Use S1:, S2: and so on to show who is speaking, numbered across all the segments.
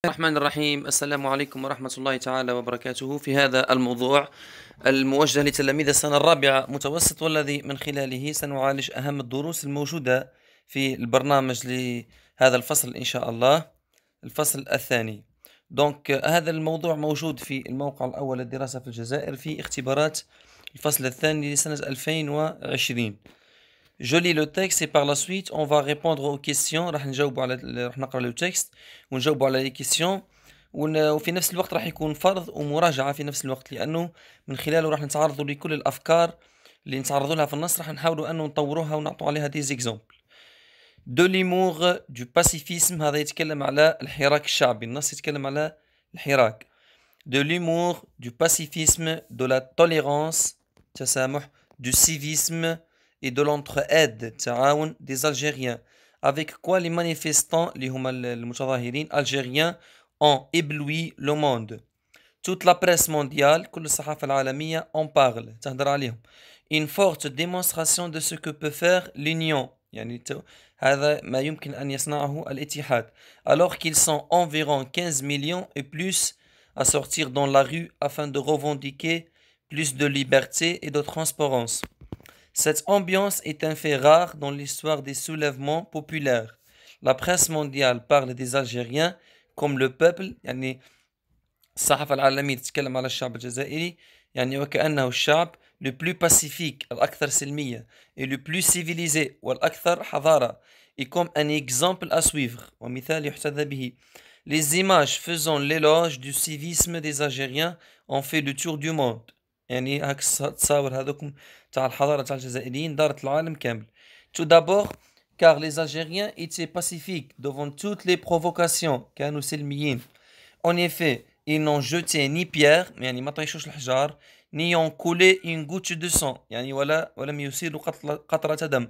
S1: الرحمن الرحيم. السلام عليكم ورحمة الله تعالى وبركاته. في هذا الموضوع الموجه لتلاميذ السنة الرابعة متوسط، والذي من خلاله سنعالج أهم الدروس الموجودة في البرنامج لهذا الفصل إن شاء الله، الفصل الثاني. هذا الموضوع موجود في الموقع الأول للدراسة في الجزائر في اختبارات الفصل الثاني لسنة 2020. Je lis le texte et par la suite on va répondre aux questions. راح نقرأ le texte ونجاوبوا على les questions، وفي نفس الوقت راح يكون فرض ومراجعة في نفس الوقت، لأنه من خلاله راح نتعرضوا لكل الأفكار اللي نتعرضوا لها في النص، راح نحاولوا أنه نطوروها ونعطوا عليها des exemples. De l'humour, du pacifisme، هذا يتكلم على الحراك الشعبي، النص يتكلم على الحراك. De l'humour, du pacifisme, de la tolérance، تسامح، du civisme et de l'entraide، تعاون، des Algériens. Avec quoi les manifestants اللي هما المتظاهرين algériens ont ébloui le monde. Toute la presse mondiale، كل الصحافة العالمية en parle، تهدر عليهم. Une forte démonstration de ce que peut faire l'Union، يعني هذا ما يمكن أن يصنعه الاتحاد. Alors qu'ils sont environ 15 millions et plus à sortir dans la rue afin de revendiquer plus de liberté et de transparence. Cette ambiance est un fait rare dans l'histoire des soulèvements populaires. La presse mondiale parle des Algériens comme le peuple، يعني الصحافة العالمية تتكلم على الشعب الجزائري يعني وكأنه الشعب le plus pacifique، الأكثر سلمية، et le plus civilisé، والأكثر حضارة، et comme un exemple à suivre، ومثال يحتذى به. Les images faisant l'éloge du civisme des Algériens ont fait le tour du monde، يعني هاك التصاور هذوكم تاع الحضارة تاع الجزائريين دارت العالم كامل. Tout d'abord car les Algériens étaient pacifiques devant toutes les provocations، كانوا سلميين. En effet ils n'ont jeté ni pierre، يعني ما طيشوش الحجار، ni ont coulé une goutte de sang، يعني ولم يسيلوا قطرة دم.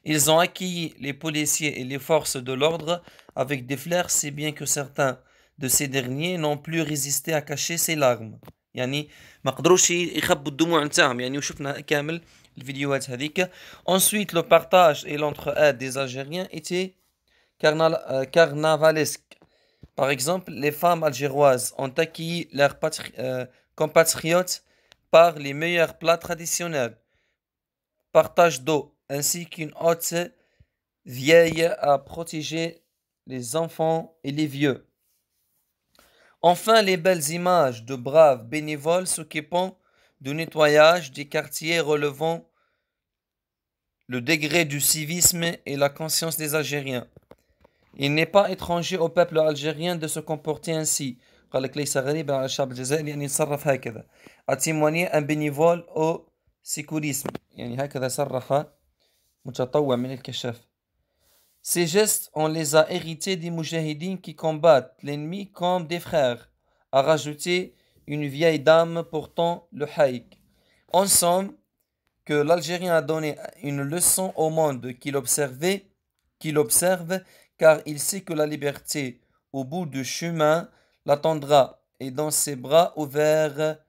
S1: Ils ont accueilli les policiers et les forces de l'ordre avec des fleurs, si bien que certains de ces derniers n'ont plus résisté à cacher ses larmes، يعني ما قدروش يخبوا الدموع نتاعهم، يعني وشفنا كامل الفيديوهات هذيك. Ensuite le partage et l'entraide des Algériens étaient carnavalesques. Par exemple, les femmes algéroises ont accueilli leurs compatriotes par les meilleurs plats traditionnels, partage d'eau, ainsi qu'une haute vieille à protéger les enfants et les vieux. Enfin, les belles images de braves bénévoles s'occupant du nettoyage des quartiers relevant le degré du civisme et la conscience des Algériens. Il n'est pas étranger au peuple algérien de se comporter ainsi. قال لك ليس غريبا على الشعب الجزائري أن يتصرف هكذا. À témoigner un bénévole au sécurisme، يعني هكذا صرح متطوع من الكشاف. Ces gestes, on les a hérités des moujahidines qui combattent l'ennemi comme des frères, a rajouté une vieille dame portant le haïk. En somme, que l'Algérien a donné une leçon au monde qu'il observe, car il sait que la liberté, au bout du chemin, l'attendra, et dans ses bras ouverts,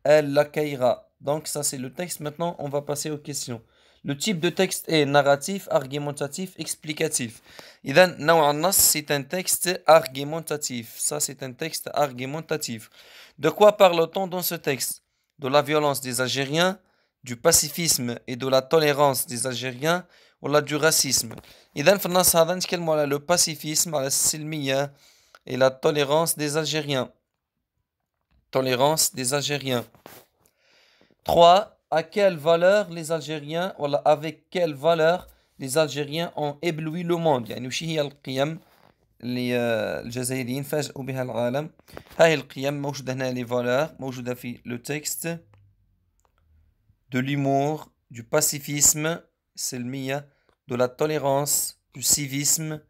S1: elle l'accueillera. Donc ça c'est le texte. Maintenant on va passer aux questions. Le type de texte est narratif, argumentatif, explicatif. إذا نوع النص c'est un texte argumentatif. Ça c'est un texte argumentatif. De quoi parle-t-on dans ce texte? De la violence des Algériens, du pacifisme et de la tolérance des Algériens، ولا du racisme. إذا في النص هذا نتكلموا على le pacifisme، على السلمية et la tolérance des Algériens. Tolérance des Algériens. 3. À quelle valeur les Algériens ولا avec quelle valeur les Algériens ont ébloui le monde، يعني وش هي القيم اللي الجزائريين فاجئوا بها العالم. هاي القيم موجودة هنا، les valeurs موجودة في le texte. De l'humour, du pacifisme سلمية، de la tolérance, du civisme,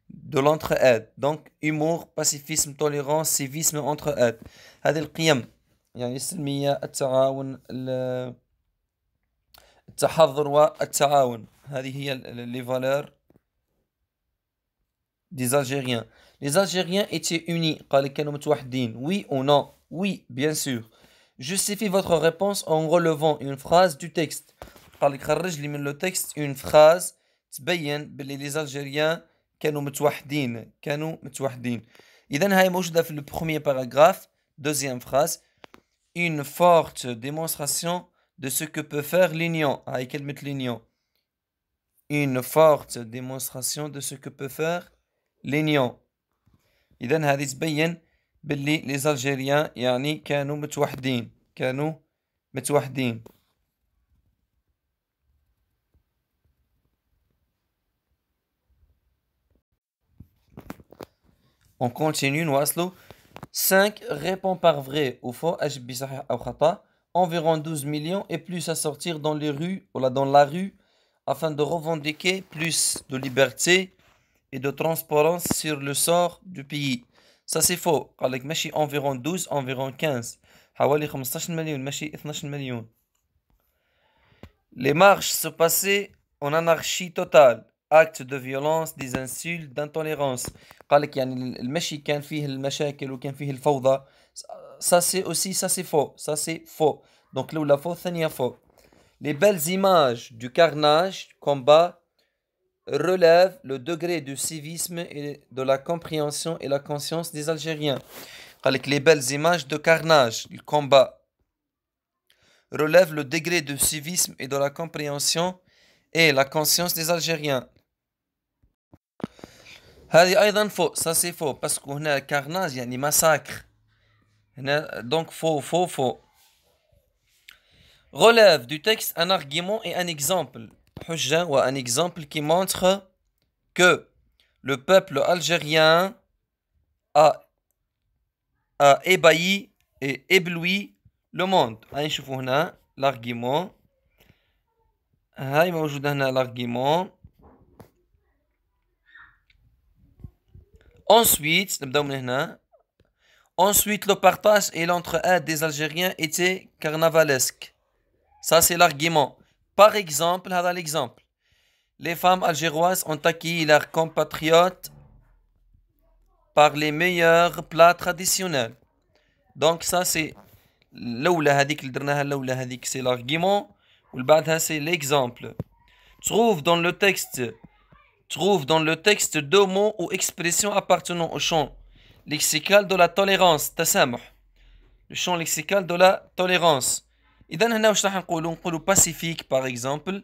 S1: de l'entraide. Donc humour, pacifisme, tolérance, civisme, entraide. هذه القيم يعني السلمية، التعاون، التحضر والتعاون، هذه هي les valeurs des Algériens. Les Algériens étaient unis، قال كانوا متوحدين. Oui ou non? Oui, bien sûr. Justifie votre réponse en relevant une phrase du texte. قال لك خرج لي من le texte une phrase تبين باللي les Algériens كانوا متوحدين. إذن هاي موجودة في le premier paragraphe. Deuxième phrase. Une forte démonstration de ce que peut faire l'union. هاي كلمة l'union. Une forte démonstration de ce que peut faire l'union. إذن هذه تبين باللي les Algériens يعني كانوا متوحدين. On continue, نواصلوا. 5 répond par vrai ou faux. أجب بصحيح أو خطأ. Environ 12 millions et plus à sortir dans les rues ou dans la rue afin de revendiquer plus de liberté et de transparence sur le sort du pays. Ça c'est faux. قال لك ماشي environ 12 environ 15. حوالي 15 مليون ماشي 12 مليون. Les marches se passaient en anarchie totale. Actes de violence, des insultes, d'intolérance. قال لك يعني المشي كان فيه المشاكل وكان فيه الفوضى. Ça c'est faux. Ça c'est faux. Donc الأولى faux الثانية faux. Les belles images du carnage, combat, relèvent le degré de civisme et de la compréhension et la conscience des Algériens. قال لك les belles images de carnage, le combat, relèvent le degré de civisme et de la compréhension et la conscience des Algériens. هذه أيضا faux. Ça c'est faux parce que هنا carnage يعني massacre. هنا donc faux. Relève du texte un argument et un exemple. حجة ou un exemple qui montre que le peuple algérien a ébahi et ébloui le monde. هاي نشوفوا هنا l'argument. هاي موجودة هنا l'argument. Ensuite نبدأ من هنا. Ensuite le partage et l'entraide des Algériens était carnavalesque. Ça c'est l'argument. Par exemple, هذا l'exemple. Les femmes algéroises ont accueilli leurs compatriotes par les meilleurs plats traditionnels. Donc ça c'est الأولى هذيك اللي درناها الأولى هذيك c'est l'argument واللي بعدها c'est l'exemple. Trouve dans le texte deux mots ou expressions appartenant au champ lexical de la tolérance. تسامح. Le champ lexical de la tolérance. إذا هنا واش راح نقولوا pacifique par exemple.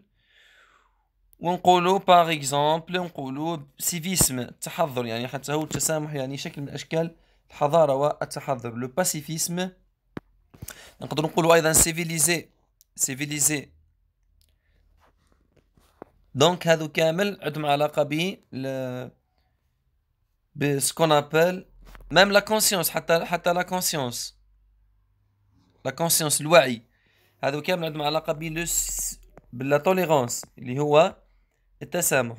S1: ونقولوا par exemple نقولوا civisme التحضر يعني حتى هو التسامح يعني شكل من أشكال الحضارة والتحضر. Le pacifisme نقدر نقولوا أيضا civilisé. donc هذو كامل عندهم علاقة ب ce qu'on appelle même la conscience حتى la conscience الوعي. هذو كامل عندهم علاقة باللا tolérance اللي هو التسامح.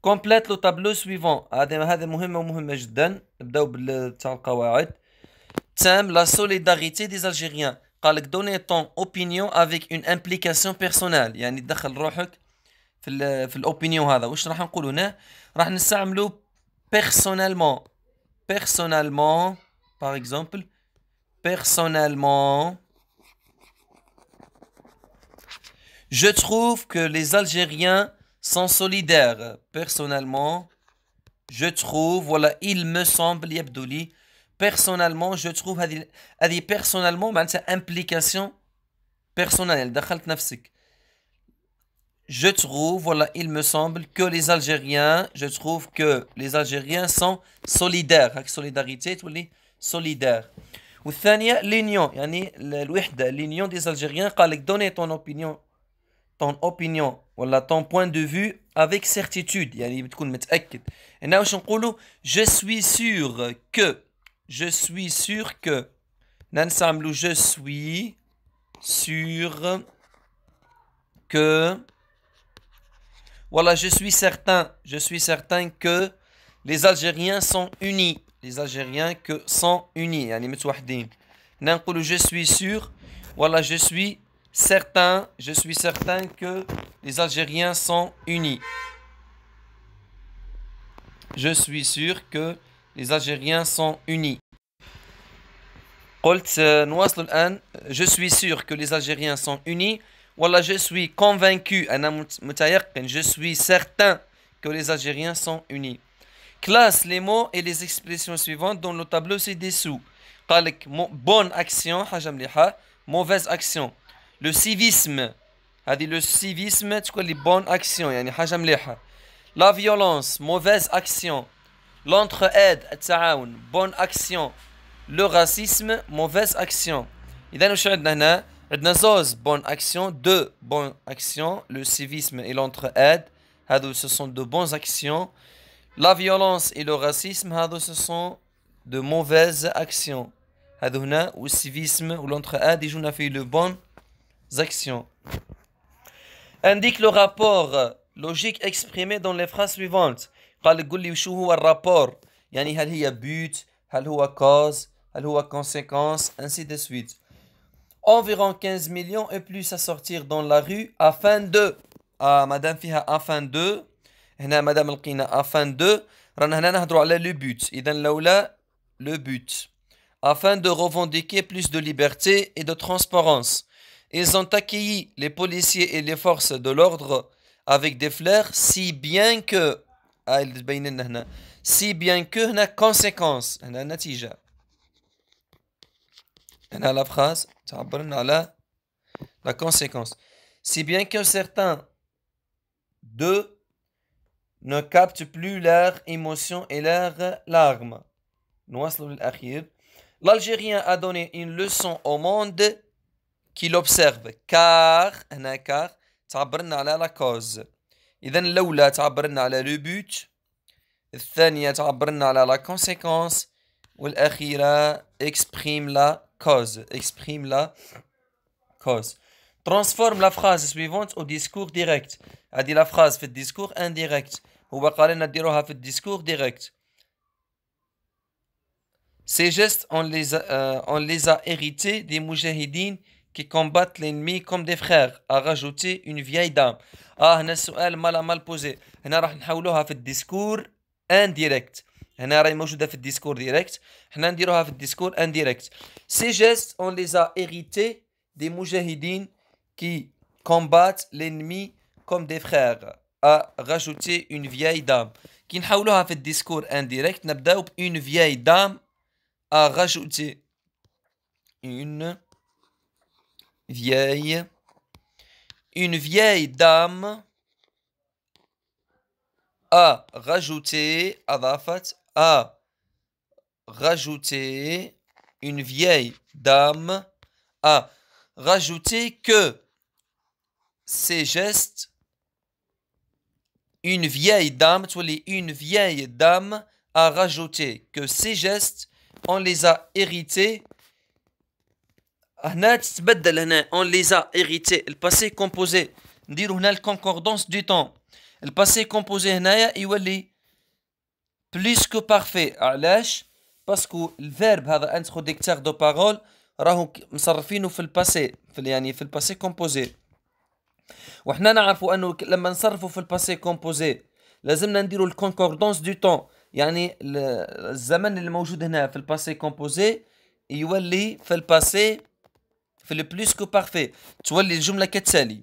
S1: complète le tableau suivant. هذا مهمة جدا. نبداو تاع القواعد. Thème la solidarité des Algériens. قال لك donner ton opinion avec une implication personnelle. يعني تدخل روحك في الopinion هذا. واش راح نقولوا هنا؟ راح نستعملوا personnellement par exemple. Personnellement, je trouve que les Algériens sont solidaires. Personnellement, je trouve, voilà, il me semble, يبدو لي. Personnellement, je trouve هذه personnellement معناتها implication personnelle. دخلت نفسك. Je trouve, voilà, il me semble que les Algériens sont solidaires. هاك solidarité تولي solidaire. والثانية l'union يعني الوحدة. l'union des Algériens. قال لك donner ton opinion ولا ton point de vue avec certitude يعني بتكون متأكد. هنا واش نقولوا je suis sûr que نستعملوا je suis sûr que voilà je suis certain que les Algériens sont unis. يعني متوحدين. هنا نقولوا je suis sûr voilà je suis certain que les Algériens sont unis. Je suis sûr que les Algériens sont unis. قلت نواصل الآن. Je suis sûr que les Algériens sont unis. والله je suis convaincu أنا متيقن. Je suis certain que les Algériens sont unis. Classe les mots et les expressions suivantes dans le tableau ci-dessous. قال لك bonne action حاجة مليحة, mauvaise action. Le civisme, هذه le civisme تقول لي bonne action يعني حاجة مليحة. La violence, mauvaise action. L'entraide, التعاون, bonne action. Le racisme, mauvaise action. إذا وش عندنا هنا؟ عندنا زوز bonne action, deux bonnes actions. Le civisme et l'entraide, هذو ce sont de bonnes actions. La violence et le racisme, هذو ce sont de mauvaises actions. هذو هنا والcivisme ou l'entraide يجونا في le bonnes actions. Indique le rapport logique exprimé dans les phrases suivantes. قال قول لي وشو هو الرابور, يعني هل هي but, هل هو cause, هل هو conséquence, ainsi de suite. Environ 15 millions et plus à sortir dans la rue afin de. مادام فيها afin de, هنا مادام لقينا afin de, رانا هنا نهضروا على le but. إذا لولا le but. Afin de revendiquer plus de liberté et de transparence. Ils ont accueilli les policiers et les forces de l'ordre avec des fleurs, si bien que هنا conséquence, هنا نتيجة. هنا la phrase تعبر لنا على la conséquence. Si bien que certains d'eux ne captent plus leurs émotions et leurs larmes. نواصل للأخير. L'Algérien a donné une leçon au monde qui l'observe, car هنا car تعبر لنا على la cause. إذا الأولى تعبر لنا على le but, الثانية تعبر لنا على la conséquence, والأخيرة exprime la cause. Exprime la cause. Transforme la phrase suivante au discours direct. هذه la phrase في الديسكور indirect. هو قال لنا نديروها في الديسكور direct. Ces gestes, on les a hérités des moujahidines qui combattent l'ennemi comme des frères, a rajouté une vieille dame. هنا السؤال mal posé. هنا راح نحولوها في الديسكور indirect. هنا راهي موجودة في الديسكور direct. هنا نديروها في الديسكور indirect. Ces gestes, on les a hérités des moujahidines qui combattent l'ennemi comme des frères, a rajouté une vieille dame. كي نحولوها في الديسكور indirect نبداو ب une vieille dame a rajouté une vieille dame a rajouté a rajouté une vieille dame a rajouté que ces gestes une vieille dame a rajouté que ces gestes on les a hérités. هنا تتبدل هنا on les a hérités الباسي كومبوزي نديرو هنا الكونكوردونس دو طون. الباسي كومبوزي هنايا يولي بلوس كو بارفي. علاش؟ باسكو الفيرب هذا انتروديكتور دو بارول راهو مصرفينه في الباسي يعني في الباسي كومبوزي. وحنا نعرفوا انه لما نصرفوا في الباسي كومبوزي لازمنا نديرو الكونكوردونس دو طون, يعني الزمن اللي موجود هنا في الباسي كومبوزي يولي في الباسي في le plus que parfait. تولي الجملة كالتالي: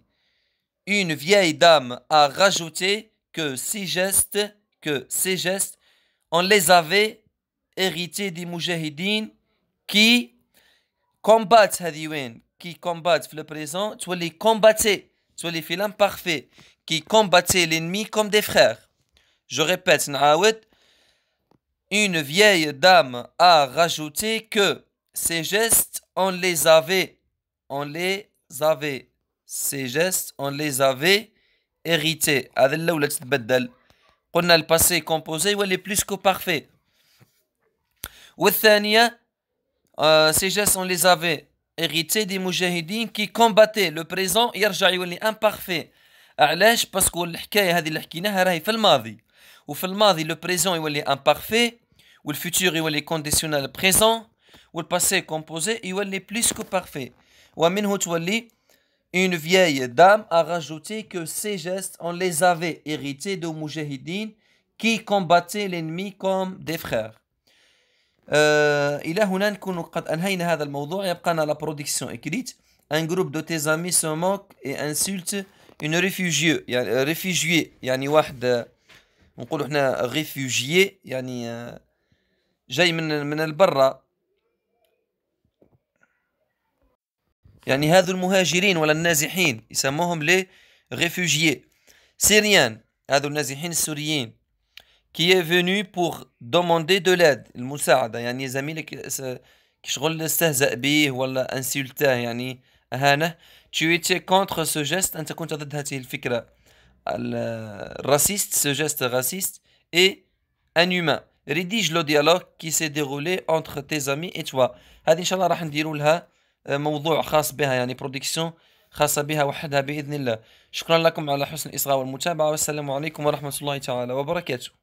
S1: Une vieille dame a rajouté que ces gestes on les avait hérités des moujahidines qui combattent. هذه وين qui combattent في le présent تولي combattaient تولي في l'imparfait qui combattaient l'ennemi comme des frères. Je répète نعاود. Une vieille dame a rajouté que ces gestes on les avait ces gestes on les avait hérités. هذا الأولى تتبدل. قلنا الباسي كومبوزي يولي بلوس كو بارفي. والثانية ces gestes on les avait hérités des moujahidines qui combattaient. le présent يرجع يولي imparfait. علاش؟ باسكو الحكاية هذه اللي حكيناها راهي في الماضي, وفي الماضي le présent يولي imparfait, والفوتور يولي conditionnel présent, والباسي كومبوزي يولي بلوس كو بارفي. ومنه تولي une vieille dame a rajouté que ces gestes on les avait hérités de moujahidines qui combattaient l'ennemi comme des frères. إلى هنا نكون قد أنهينا هذا الموضوع. يبقى لنا la production écrite. Un groupe de tes amis se moque et insulte une réfugiée يعني واحد نقولوا احنا ريفوجيي يعني جاي من البرة، يعني هذو المهاجرين ولا النازحين يسموهم لي ريفوجيي. سيريان هذو النازحين السوريين، qui est venu pour demander de l'aide المساعدة، يعني زميلك شغل استهزأ به ولا انسولتاه يعني أهانه. tu étais contre ce geste، أنت كنت ضد هذه الفكرة الراسيست، ce geste raciste et inhumain. rédige le dialogue qui s'est déroulé entre tes amis et toi. هذه إن شاء الله راح نديروا لها موضوع خاص بها، يعني برودكسيون خاصة بها وحدها بإذن الله. شكرا لكم على حسن الإصغاء والمتابعة، والسلام عليكم ورحمة الله تعالى وبركاته.